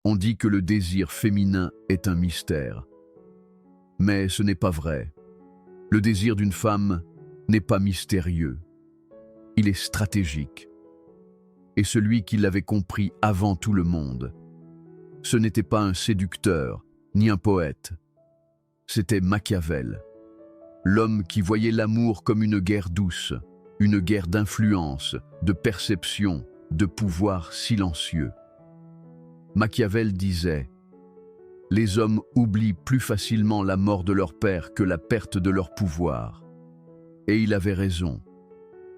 On dit que le désir féminin est un mystère. Mais ce n'est pas vrai. Le désir d'une femme n'est pas mystérieux. Il est stratégique. Et celui qui l'avait compris avant tout le monde, ce n'était pas un séducteur, ni un poète. C'était Machiavel, l'homme qui voyait l'amour comme une guerre douce, une guerre d'influence, de perception, de pouvoir silencieux. Machiavel disait « Les hommes oublient plus facilement la mort de leur père que la perte de leur pouvoir. » Et il avait raison,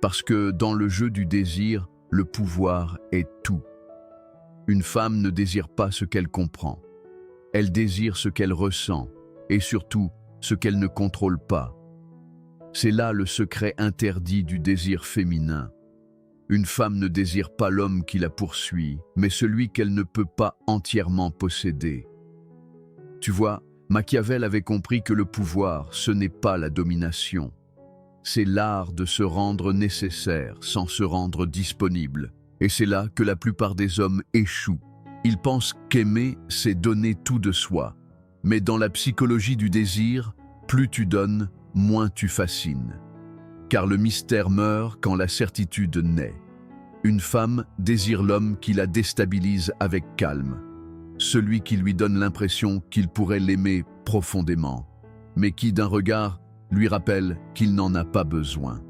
parce que dans le jeu du désir, le pouvoir est tout. Une femme ne désire pas ce qu'elle comprend. Elle désire ce qu'elle ressent, et surtout ce qu'elle ne contrôle pas. C'est là le secret interdit du désir féminin. Une femme ne désire pas l'homme qui la poursuit, mais celui qu'elle ne peut pas entièrement posséder. Tu vois, Machiavel avait compris que le pouvoir, ce n'est pas la domination. C'est l'art de se rendre nécessaire sans se rendre disponible. Et c'est là que la plupart des hommes échouent. Ils pensent qu'aimer, c'est donner tout de soi. Mais dans la psychologie du désir, plus tu donnes, moins tu fascines. Car le mystère meurt quand la certitude naît. Une femme désire l'homme qui la déstabilise avec calme. Celui qui lui donne l'impression qu'il pourrait l'aimer profondément, mais qui d'un regard lui rappelle qu'il n'en a pas besoin.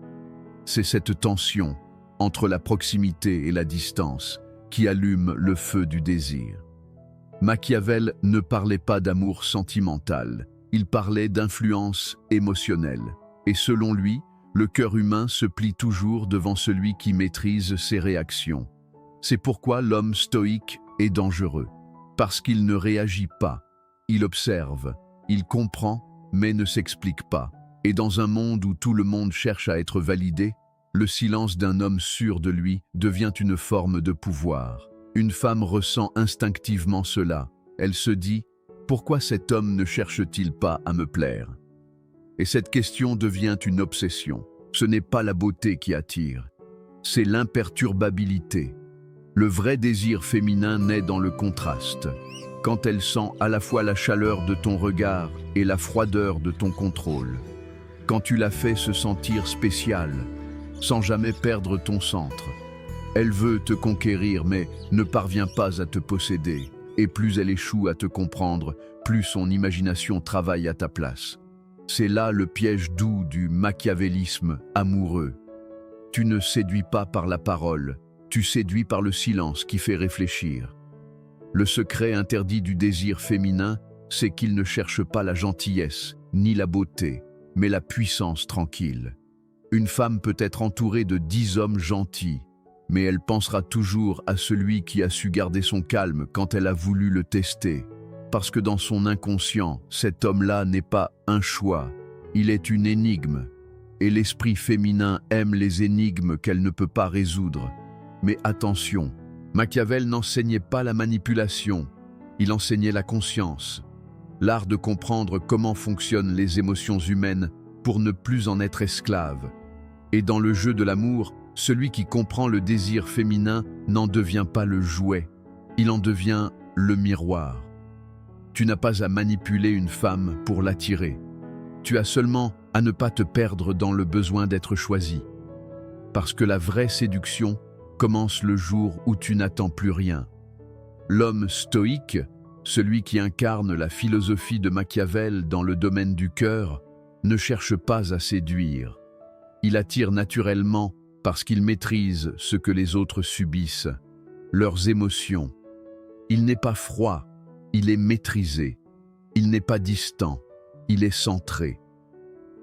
C'est cette tension entre la proximité et la distance qui allume le feu du désir. Machiavel ne parlait pas d'amour sentimental, il parlait d'influence émotionnelle. Et selon lui, le cœur humain se plie toujours devant celui qui maîtrise ses réactions. C'est pourquoi l'homme stoïque est dangereux. Parce qu'il ne réagit pas, il observe, il comprend, mais ne s'explique pas. Et dans un monde où tout le monde cherche à être validé, le silence d'un homme sûr de lui devient une forme de pouvoir. Une femme ressent instinctivement cela. Elle se dit « Pourquoi cet homme ne cherche-t-il pas à me plaire ?» Et cette question devient une obsession. Ce n'est pas la beauté qui attire, c'est l'imperturbabilité. Le vrai désir féminin naît dans le contraste, quand elle sent à la fois la chaleur de ton regard et la froideur de ton contrôle. Quand tu la fais se sentir spéciale, sans jamais perdre ton centre. Elle veut te conquérir mais ne parvient pas à te posséder. Et plus elle échoue à te comprendre, plus son imagination travaille à ta place. C'est là le piège doux du machiavélisme amoureux. Tu ne séduis pas par la parole, tu séduis par le silence qui fait réfléchir. Le secret interdit du désir féminin, c'est qu'il ne cherche pas la gentillesse, ni la beauté, mais la puissance tranquille. Une femme peut être entourée de 10 hommes gentils, mais elle pensera toujours à celui qui a su garder son calme quand elle a voulu le tester. Parce que dans son inconscient, cet homme-là n'est pas un choix, il est une énigme. Et l'esprit féminin aime les énigmes qu'elle ne peut pas résoudre. Mais attention, Machiavel n'enseignait pas la manipulation, il enseignait la conscience, l'art de comprendre comment fonctionnent les émotions humaines pour ne plus en être esclave. Et dans le jeu de l'amour, celui qui comprend le désir féminin n'en devient pas le jouet, il en devient le miroir. Tu n'as pas à manipuler une femme pour l'attirer. Tu as seulement à ne pas te perdre dans le besoin d'être choisi. Parce que la vraie séduction commence le jour où tu n'attends plus rien. L'homme stoïque, celui qui incarne la philosophie de Machiavel dans le domaine du cœur, ne cherche pas à séduire. Il attire naturellement parce qu'il maîtrise ce que les autres subissent, leurs émotions. Il n'est pas froid, il est maîtrisé. Il n'est pas distant, il est centré.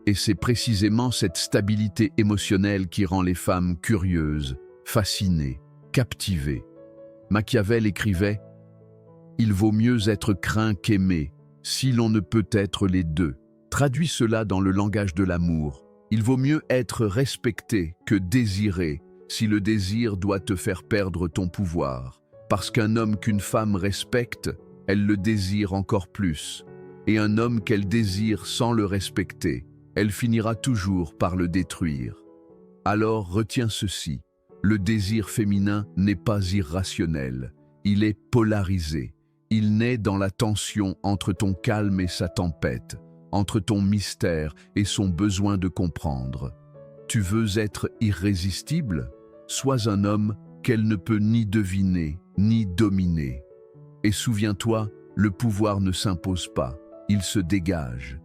Et c'est précisément cette stabilité émotionnelle qui rend les femmes curieuses, fascinées, captivées. Machiavel écrivait « Il vaut mieux être craint qu'aimé, si l'on ne peut être les deux. » Traduis cela dans le langage de l'amour. Il vaut mieux être respecté que désiré, si le désir doit te faire perdre ton pouvoir. Parce qu'un homme qu'une femme respecte, elle le désire encore plus. Et un homme qu'elle désire sans le respecter, elle finira toujours par le détruire. Alors retiens ceci, le désir féminin n'est pas irrationnel, il est polarisé. Il naît dans la tension entre ton calme et sa tempête, entre ton mystère et son besoin de comprendre. Tu veux être irrésistible? Sois un homme qu'elle ne peut ni deviner, ni dominer. Et souviens-toi, le pouvoir ne s'impose pas, il se dégage.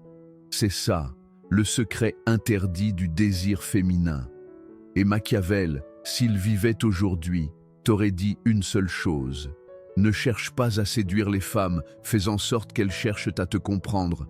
C'est ça, le secret interdit du désir féminin. Et Machiavel, s'il vivait aujourd'hui, t'aurait dit une seule chose. Ne cherche pas à séduire les femmes, fais en sorte qu'elles cherchent à te comprendre.